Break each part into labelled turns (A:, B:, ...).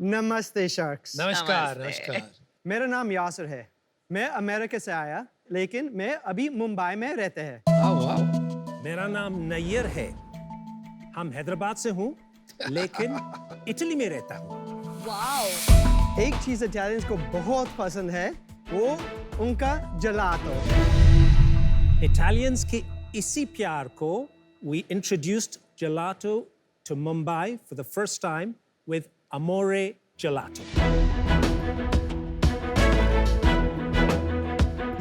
A: नमस्ते शख्स।
B: नमस्कार
C: नमस्ते।
B: नमस्कार।
A: मेरा नाम यासिर है। मैं अमेरिका से आया, लेकिन मैं अभी मुंबई में रहते हैं।
B: वाह।
D: मेरा नाम नैयर है। हम हैदराबाद से हूँ, लेकिन इटली में रहता हूँ।
C: वाओ।
A: एक चीज इटालियंस को बहुत पसंद है, वो उनका जलातो।
D: Italians के इसी प्यार को we introduced gelato to Mumbai for the first time with Amore Gelato.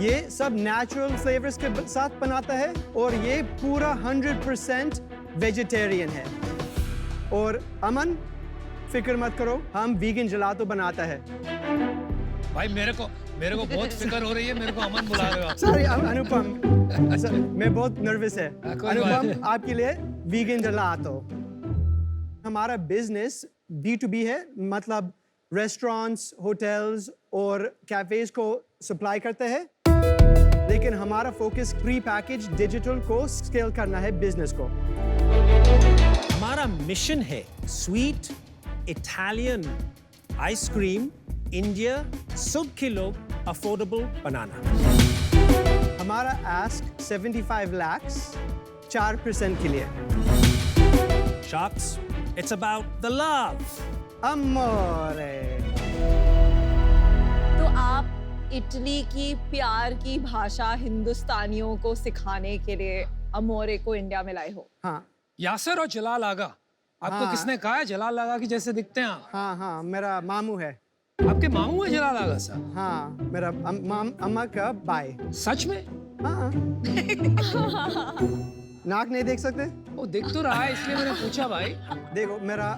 A: ये सब नेचुरल फ्लेवर्स के साथ बनाता है और ये पूरा 100% वेजिटेरियन है। और अमन, फिक्र मत करो, हम वीगन जलातो बनाता है।
B: भाई मेरे को बहुत फिक्र हो रही है। मेरे को अमन बुला रहे हो आप।
A: सॉरी अनुपम, मैं बहुत नर्वस है।
B: कोई बात
A: अनुपम, आपके लिए वीगन जलातो। हमारा बिजनेस B2B है, मतलब रेस्टोरेंट्स, होटल्स और कैफेज को सप्लाई करते हैं, लेकिन हमारा फोकस प्री पैकेज डिजिटल को स्केल करना है बिजनेस को।
D: हमारा मिशन है स्वीट इटालियन आइसक्रीम इंडिया सबके लोग अफोर्डेबल बनाना।
A: हमारा आस्क 75 lakhs 4% के लिए।
D: Sharks, it's about the love.
A: अमोरे।
C: तो आप इटली की प्यार की भाषा हिंदुस्तानियों को सिखाने के लिए अमोरे को इंडिया में लाए हो।
A: हाँ
B: यासिर और जलाल आगा, आपको
A: हाँ।
B: किसने कहा है जलाल आगा की जैसे दिखते हैं आप?
A: हाँ, मेरा मामू है।
B: आपके मामू है जलाल आगा साहब?
A: हाँ, मेरा अम्मा का भाई।
B: सच में?
A: हाँ। नाक नहीं देख सकते?
B: वो दिख तो रहा है, इसलिए मैंने पूछा भाई।
A: देखो, मेरा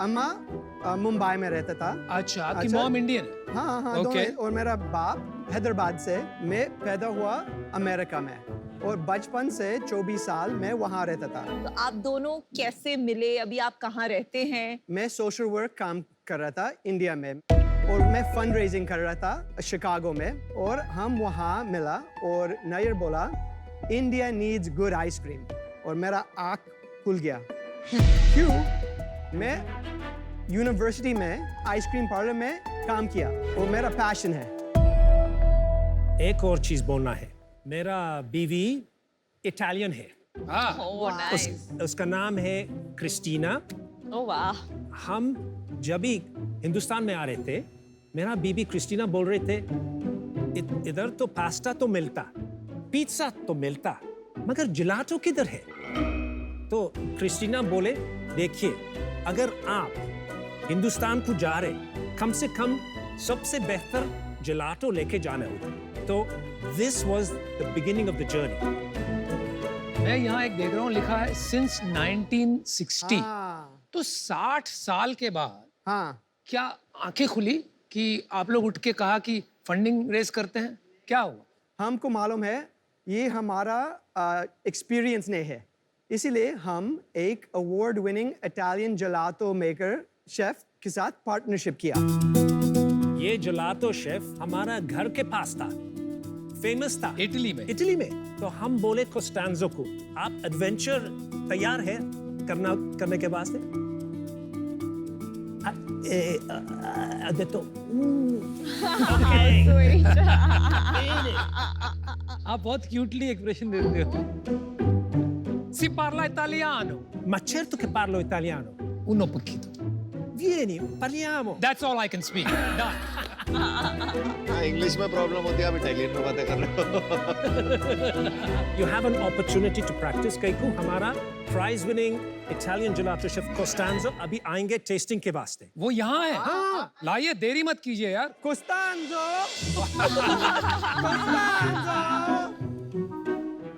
A: अम्मा मुंबई में रहता था।
B: अच्छा, आपकी
A: अच्छा।
B: मॉम इंडियन है?
A: हाँ,
B: Okay.
A: दोनों। और मेरा बाप हैदराबाद से। मैं पैदा हुआ अमेरिका में और बचपन से 24 साल मैं वहाँ रहता था।
C: तो आप दोनों कैसे मिले? अभी आप कहाँ रहते हैं?
A: मैं सोशल वर्क काम कर रहा था इंडिया में और मैं फंड रेजिंग कर रहा था शिकागो में, और हम वहाँ मिला और नैयर बोला इंडिया नीड्स गुड आइसक्रीम, और मेरा आँख खुल गया। क्यों? मैं यूनिवर्सिटी में आइसक्रीम पार्लर में काम किया और मेरा पैशन है।
D: एक और चीज बोलना है, मेरा बीवी इटालियन है।
B: हाँ।
C: Oh nice.
D: उसका नाम है क्रिस्टीना।
C: ओह वाह।
D: हम जब भी हिंदुस्तान में आ रहे थे, मेरा बीबी क्रिस्टीना बोल रहे थे इधर तो पास्ता तो मिलता, पिज्जा तो मिलता, मगर जिलाटो किधर है? तो क्रिस्टीना बोले देखिए, अगर आप हिंदुस्तान को जा रहे, कम से कम सबसे बेहतर जिलाटो लेके जाना होगा। तो this was the beginning of the journey.
B: मैं यहाँ एक देख रहा हूँ, लिखा है सिंस 1960।
A: हाँ,
B: तो 60 साल के बाद
A: हाँ।
B: क्या आंखें खुली कि आप लोग उठ के कहा कि फंडिंग रेज करते हैं? क्या हुआ?
A: हमको मालूम है ये हमारा एक्सपीरियंस नहीं है, इसीलिए हम एक award winning Italian gelato maker chef के साथ पार्टनरशिप किया।
D: ये जलातो शेफ हमारा घर के पास था, फेमस था
B: इटली में?
D: इटली में। तो हम बोले कोस्टांजो को, आप एडवेंचर तैयार है करने के वास्ते? ha detto
C: Sweet.
B: आप बहुत क्यूटली एक्सप्रेशन देते हो। Si parla italiano?
D: ma certo che parlo italiano.
B: Uno pochino.
D: Vieni, parliamo.
B: That's all I can speak. Done.
E: English में प्रॉब्लम होती है, आप इटालियन में बातें कर रहे हो।
D: You have an opportunity to practice. Kaiku, हमारा prize winning Italian gelato chef Costanzo अभी आएंगे टेस्टिंग के वास्ते।
B: वो यहाँ है?
A: हाँ।
B: लाइए, देरी मत कीजिए यार।
A: कोस्टांजो! कोस्टांजो!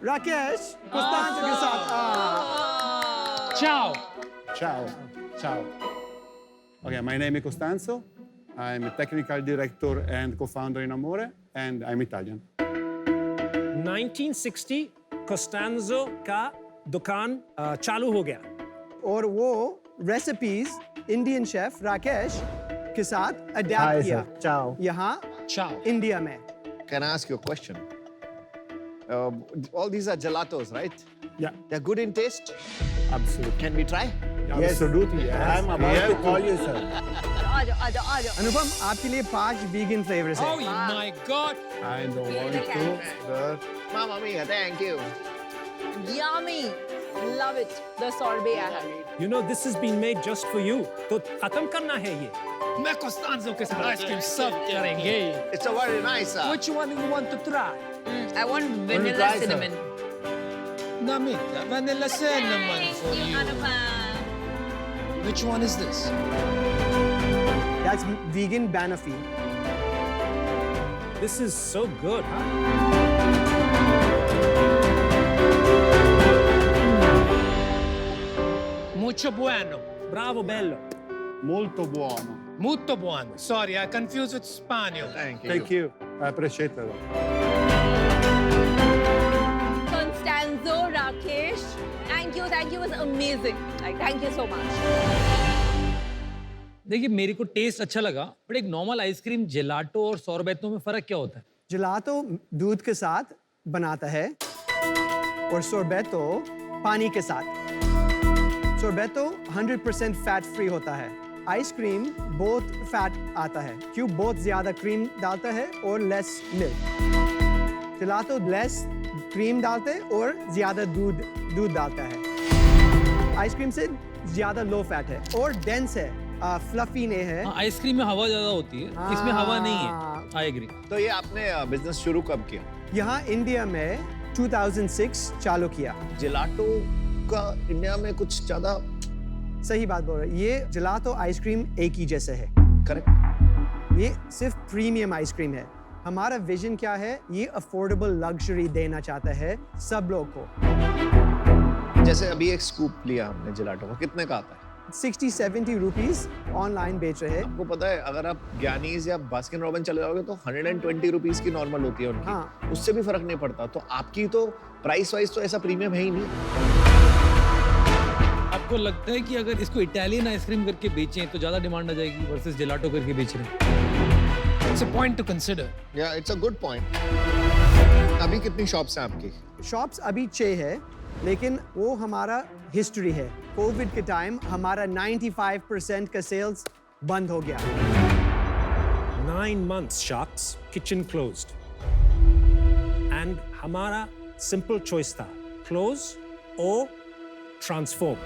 A: राकेश, कोस्टांजो के साथ।
B: Ciao.
F: Ciao. Ciao. Okay, my name is Costanzo. I'm a technical director and co-founder in Amore, and I'm Italian.
D: 1960 Costanzo का दुकान चालू हो गया।
A: और वो रेसिपीज इंडियन शेफ राकेश के साथ
F: Hi,
A: अडेप्ट किया
F: sir. Ciao.
A: यहाँ
B: Ciao.
A: इंडिया में।
E: Can I ask you a question? All these are gelatos, right?
F: Yeah,
E: They're good in taste.
F: absolutely.
E: Can we try?
F: Absolutely.
E: I'm about to call you, sir.
C: आ जाओ आ जाओ आ जाओ
A: अनुपम आपके लिए 5 vegan flavours
B: Oh
A: हैं
B: my God!
F: I don't want to, but
E: Mamma mia, thank you.
C: yummy love it the sorbet I have
D: You know, this has been made just for you. तो खत्म करना है ये.
B: मैं कोस्तांजो के साथ आइसक्रीम सर्व करेंगे.
E: It's a very nice.
B: Which one you want to try?
C: I want vanilla
E: try, sir?
C: cinnamon
B: Namita, vanilla cinnamon for
C: Thank you
B: you.
C: Anupam
B: Which one is this?
A: That's vegan banoffee.
D: This is so good, huh?
B: Mucho bueno.
D: Bravo, bello.
F: molto buono.
B: Muito bueno. Sorry, I confused with Spanish.
E: Thank you.
F: Thank you. I appreciate it.
C: Constanzo Rakesh thank you it was amazing like thank you so much
G: देखिए मेरे को test अच्छा लगा but एक normal ice cream gelato और सोरबेतो में फर्क क्या होता है?
A: जिलातो दूध के साथ बनाता है और सोरबेतो पानी के साथ। सोरबेतो 100% फैट फ्री होता है। आइसक्रीम बहुत फैट आता है क्यों बहुत ज्यादा क्रीम डालता है और लेस मिल्क। जिलातो लेस क्रीम डालते हैं और ज्यादा दूध डालता है। आइसक्रीम से ज्यादा लो फैट है और डेंस है, फ्लफी नहीं है।
G: हाँ, आइसक्रीम में हवा ज्यादा होती है, इसमें हवा नहीं है। I agree.
E: तो ये आपने बिजनेस शुरू कब किया?
A: यहाँ इंडिया में 2006 चालू किया।
E: जिलाटो का इंडिया में कुछ ज्यादा
A: सही बात बोल रहे, ये जिलातो आइसक्रीम एक ही जैसे है।
E: करेक्ट।
A: ये सिर्फ प्रीमियम आइसक्रीम है। हमारा विजन क्या है? ये अफोर्डेबल लग्जरी देना चाहता है सब लोग को।
E: जैसे अभी एक स्कूप लिया हमने जिलाटो का, कितने का आता है?
A: 60-70 रुपीस ऑनलाइन बेच रहे हैं।
E: आपको पता है अगर आप ज्ञानीज या बास्किन रॉबिन चले जाओगे तो 120 रुपीस की नॉर्मल होती है उनकी।
A: हाँ।
E: उससे भी फर्क नहीं पड़ता। तो आपकी तो प्राइस वाइज तो ऐसा प्रीमियम है ही नहीं।
G: आपको लगता है कि अगर इसको इटालियन आइसक्रीम करके बेचें तो ज्यादा डिमांड आ जाएगी वर्सेस जेलाटो करके बेच रहे हैं?
B: It's a point to consider.
E: या इट्स अ गुड पॉइंट। अभी कितनी शॉप्स हैं आपकी?
A: शॉप्स अभी 6 है, लेकिन वो हमारा हिस्ट्री है। कोविड के टाइम हमारा 95% का सेल्स बंद हो गया।
D: 9 months shops, kitchen closed. And हमारा simple choice था, close or transform.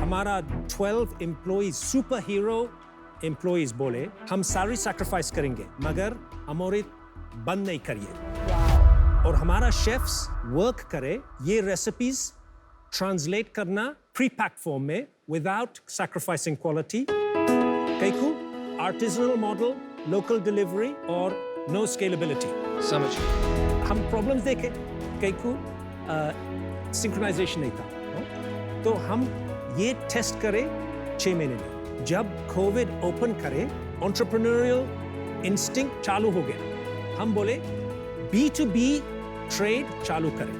D: हमारा 12 employees, superhero employees बोले, हम सारी sacrifice करेंगे, मगर हमारे बंद नहीं करिए। और हमारा शेफ्स वर्क करे ये रेसिपीज ट्रांसलेट करना प्री पैक फॉर्म में विदाउट सैक्रिफाइसिंग क्वालिटी। कैकू आर्टिसनल मॉडल, लोकल डिलीवरी और नो स्केलेबिलिटी।
B: समझ।
D: हम प्रॉब्लम्स देखे, कैकू सिंक्रोनाइजेशन नहीं था, तो हम ये टेस्ट करे 6 महीने में। जब कोविड ओपन करे, एंटरप्रेन्योरियल इंस्टिंक्ट चालू हो गया। हम बोले B2B ट्रेड चालू करें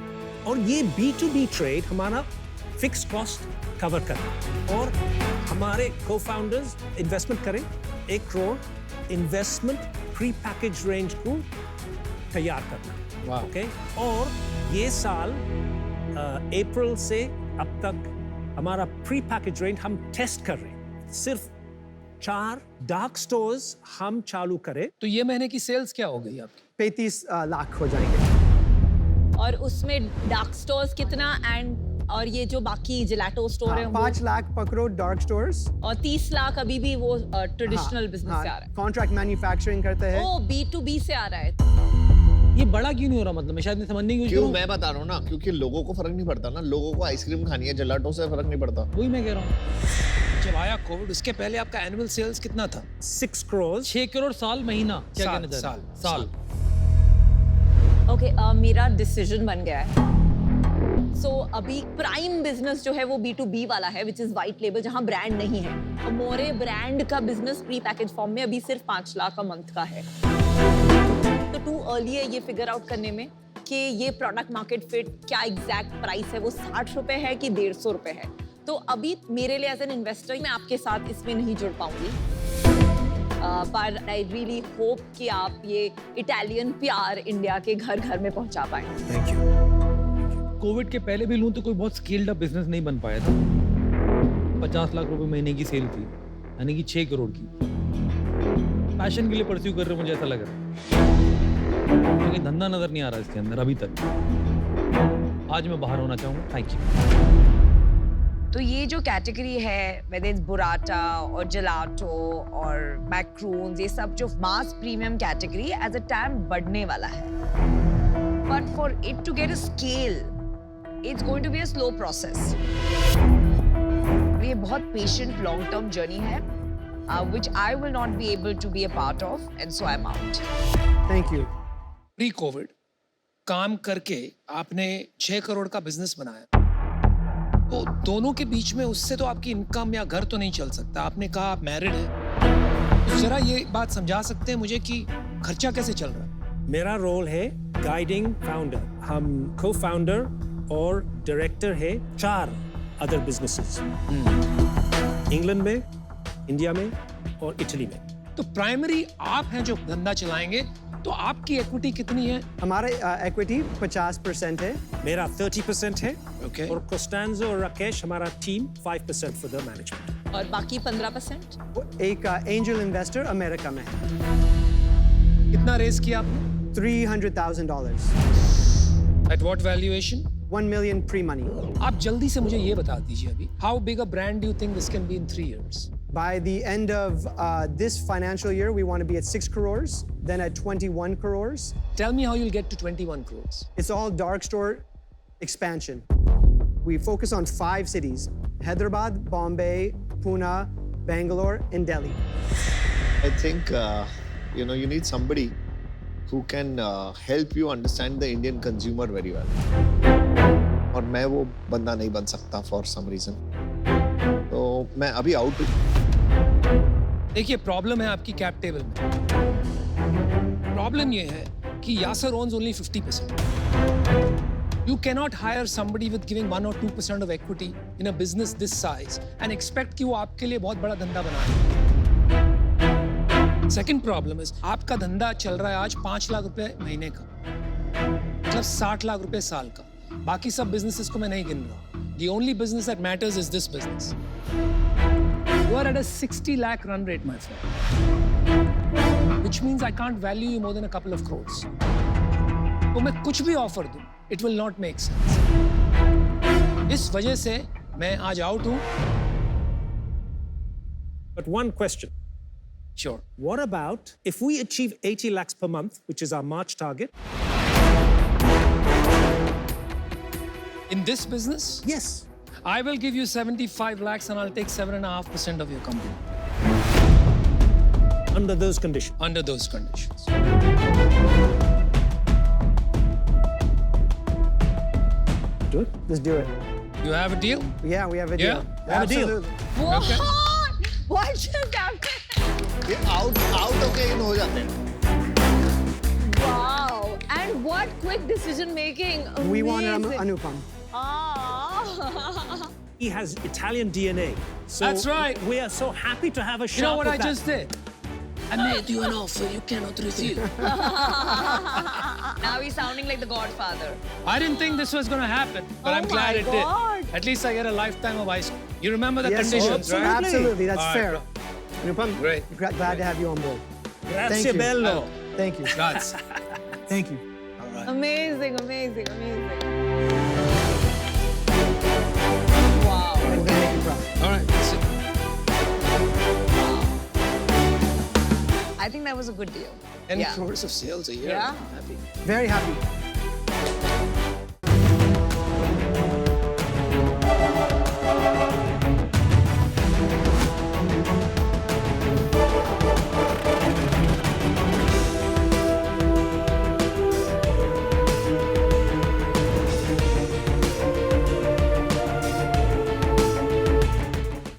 D: और ये B2B ट्रेड हमारा फिक्स कॉस्ट कवर करें और हमारे को-फाउंडर्स इन्वेस्टमेंट करें 1 crore investment pre package range को तैयार करना। ओके, और ये साल अप्रैल से अब तक हमारा प्री पैकेज रेंज हम टेस्ट कर रहे हैं। सिर्फ 4 डार्क स्टोर्स हम चालू करें
B: तो ये महीने की सेल्स क्या हो गई आपकी?
A: 35 लाख हो जाएंगे।
C: और उसमें डार्क स्टोर्स कितना एंड और ये जो बाकी जिलाटो स्टोर है वो
A: 5 लाख पकड़ो डार्क स्टोर्स
C: और 30 लाख अभी भी वो ट्रेडिशनल बिजनेस से आ रहा है।
A: कॉन्ट्रैक्ट मैन्युफैक्चरिंग करते हैं।
C: ओ B2B से आ रहा है।
G: ये बड़ा क्यों नहीं हो रहा? मतलब मैं शायद नहीं समझने की कोशिश
E: क्यों?
G: करूं।
E: मैं बता रहा हूँ ना, क्योंकि लोगों को फर्क नहीं पड़ता ना। लोगों को आइसक्रीम खानी है, जिलाटो से फर्क नहीं पड़ता।
G: वही मैं कह रहा हूँ।
B: जब आया कोविड उसके पहले आपका एनुअल सेल्स कितना था?
D: 6 करोड़
G: 6 करोड़ साल महीना क्या
B: साल,
G: कहना चाह रहे हैं?
B: साल।
C: ओके मेरा डिसीजन बन गया है। सो अभी प्राइम बिजनेस जो है वो B2B वाला है, विच इज वाइट लेबल, जहां ब्रांड नहीं है। अमोरे ब्रांड का बिजनेस प्री पैकेज फॉर्म में अभी सिर्फ 5 लाख का मंथ का है। तो टू अर्ली है ये फिगर आउट करने में कि ये प्रोडक्ट मार्केट फिट क्या एग्जैक्ट प्राइस है, वो 60 रुपए है कि 150 रुपए है। तो अभी मेरे लिए एज एन इन्वेस्टर मैं आपके साथ इसमें नहीं जुड़ पाऊंगी, पर आई रियली होप कि आप ये इटालियन प्यार इंडिया के घर घर में पहुंचा पाएं।
D: Thank you.
G: कोविड के पहले भी लूं तो कोई बहुत स्केल्ड अप बिजनेस नहीं बन पाया था। 50 लाख रुपए महीने की सेल थी, यानी कि 6 करोड़ की। पैशन के लिए परस्यू कर रहे हो, मुझे ऐसा लग रहा है, क्योंकि धंधा नजर नहीं आ रहा इसके अंदर अभी तक। आज मैं बाहर होना चाहूँगा। Thank you.
H: तो ये जो कैटेगरी है, whether it's बुराटा और जलाटो और मैक्रून्स, ये सब जो mass premium category as a time बढ़ने वाला है, but for it to get a scale it's going to be a slow process. ये बहुत पेशेंट लॉन्ग टर्म जर्नी है, which I will not be able to be a part of, and so I'm out.
A: Thank you.
B: Pre Covid काम करके आपने 6 करोड़ का business बनाया, तो दोनों के बीच में उससे तो आपकी इनकम या घर तो नहीं चल सकता। आपने कहा आप मैरिड हैं, तो जरा ये बात समझा सकते हैं मुझे कि खर्चा कैसे चल रहा है?
D: मेरा रोल है गाइडिंग फाउंडर। हम को फाउंडर और डायरेक्टर है 4 अदर बिजनेसेस, इंग्लैंड में, इंडिया में और इटली में।
B: तो प्राइमरी आप हैं जो धंधा चलाएंगे, तो आपकी इक्विटी कितनी है?
A: हमारे इक्विटी 50% है।
D: मेरा 30% है।
B: Okay.
D: और कोस्टेंजो और राकेश हमारा टीम 5% फॉर द मैनेजमेंट।
C: और बाकी 15%?
A: एक एंजल इन्वेस्टर अमेरिका में है।
B: कितना रेज किया आपने?
A: $300,000,
B: at what valuation?
A: 1 million pre-money.
B: आप जल्दी से मुझे ये बता दीजिए अभी, how big a brand do you think this can be in 3 years?
A: By the end of this financial year, we want to be at 6 crores, then at 21 crores.
B: Tell me how you'll get to 21 crores.
A: It's all dark store expansion. We focus on 5 cities: Hyderabad, Bombay, Pune, Bangalore, and Delhi.
E: I think you need somebody who can help you understand the Indian consumer very well. और मैं वो बंदा नहीं बन सकता for some reason. तो मैं अभी आउट हूँ।
B: देखिए, प्रॉब्लम है आपकी कैप टेबल में। प्रॉब्लम ये है कि यासर owns only 50%. You cannot hire somebody with giving 1 or 2% of equity in a business this size and expect कि वो आपके लिए बहुत बड़ा धंधा बनाए। Second problem is आपका धंधा चल रहा है आज 5 लाख रुपए महीने का, मतलब 60 लाख रुपए साल का। बाकी सब businesses को मैं नहीं गिन रहा। The only business that matters is this business. You are at a 60 lakh run rate, my friend, which means I can't value you more than a couple of crores. तो मैं कुछ भी ऑफर दूं, it will not make sense. इस वजह से मैं आज आउट हूं।
D: But one question.
B: Sure.
D: What about if we achieve 80 lakhs per month, which is our March target?
B: In this business,
D: Yes.
B: I will give you 75 lakhs and I'll take 7.5% of your company
D: Under those conditions.
B: under those conditions.
D: Do it.
A: Let's do it.
B: You have a deal?
A: Yeah, we have a
B: Yeah?
A: deal.
D: We have a deal.
A: Absolutely.
H: What? What just happened?
E: ये out होके इन हो जाते हैं।
C: Wow! And what quick decision making!
A: We want
C: Amazing.
A: Anupam.
C: Ah.
D: He has Italian DNA. So
B: That's right.
D: We are so happy to have a shot.
B: You know what I
D: of that.
B: just did? I made you an offer you cannot refuse.
H: Now he's sounding like the Godfather.
B: I didn't think this was going to happen, but
C: Oh
B: I'm glad
C: my
B: it
C: God.
B: did. At least I get a lifetime of ice cream. You remember the
A: Yes,
B: conditions, right?
A: Absolutely, that's
B: All right,
A: fair. Anupam,
B: Great.
A: glad to have you on board.
D: Grazie
A: Thank you.
D: bello.
A: Thank you.
B: Guys.
A: Thank you.
C: Amazing, amazing, amazing. Wow.
A: I'm gonna make you proud.
B: All right, sit.
H: I think that was a good deal.
B: 10
H: Yeah.
B: crores of sales a year.
H: Yeah.
B: I'm happy.
A: Very happy.